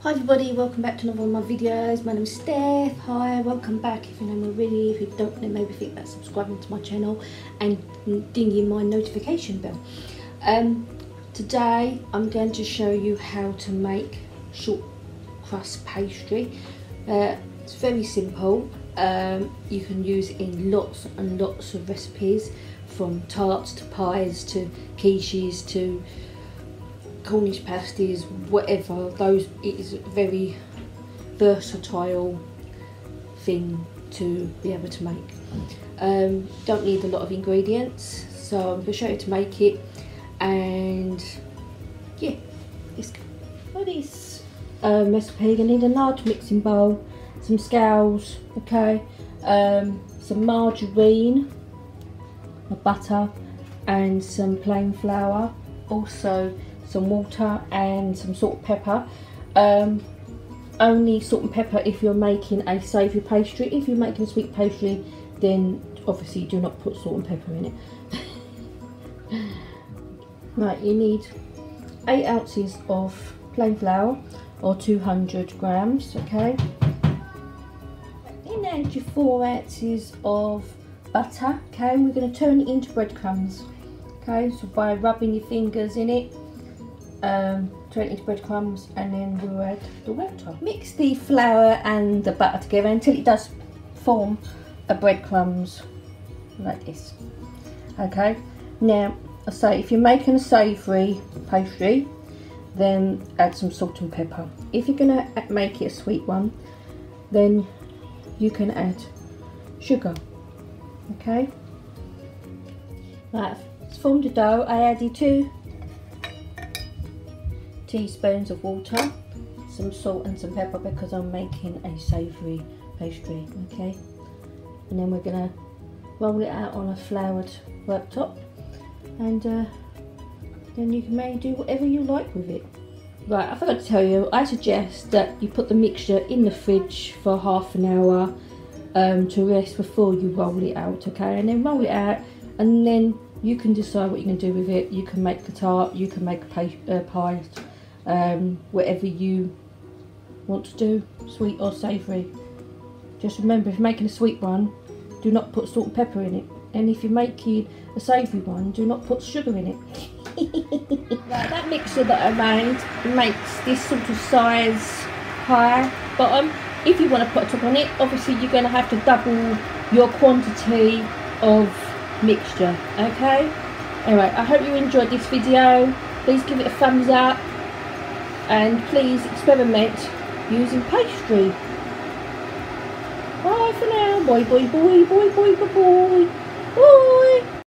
Hi everybody, welcome back to another one of my videos. My name is Steph. Hi, welcome back. If you know me already, if you don't, then maybe think about subscribing to my channel and dinging my notification bell. Today I'm going to show you how to make short crust pastry. It's very simple. You can use it in lots and lots of recipes, from tarts to pies to quiches to Cornish pasties, whatever. It is a very versatile thing to be able to make. Don't need a lot of ingredients, so I'm going to show you how to make it. And yeah, let's go. For this recipe, you're going to need a large mixing bowl, some scales, okay, some margarine, or butter, and some plain flour. Also some water and some salt and pepper. Only salt and pepper if you're making a savoury pastry. If you're making a sweet pastry, then obviously do not put salt and pepper in it. Right, you need 8 ounces of plain flour, or 200 grams, okay. Then add your 4 ounces of butter, okay. We're going to turn it into breadcrumbs, okay, so by rubbing your fingers in it, turn it into breadcrumbs, and then we'll add the water. Mix the flour and the butter together until it does form a breadcrumbs like this, okay. Now I say, if you're making a savoury pastry, then add some salt and pepper. If you're going to make it a sweet one, then you can add sugar, okay. Right, it's formed a dough. I added 2 teaspoons of water, some salt and some pepper, because I'm making a savoury pastry, okay. And then we're going to roll it out on a floured worktop, and then you can maybe do whatever you like with it. Right, I forgot to tell you, I suggest that you put the mixture in the fridge for half an hour to rest before you roll it out, okay. And then roll it out, and then you can decide what you're going to do with it. You can make a tart, you can make a pie, whatever you want to do, sweet or savoury. Just remember, if you're making a sweet one, do not put salt and pepper in it. And if you're making a savoury one, do not put sugar in it. Right, that mixture that I made makes this sort of size pie bottom. If you want to put a top on it, obviously you're going to have to double your quantity of mixture, okay. Anyway, I hope you enjoyed this video. Please give it a thumbs up, and please experiment using pastry. Bye for now. Boy, boy, boy, boy, boy, boy, boy. Ooh.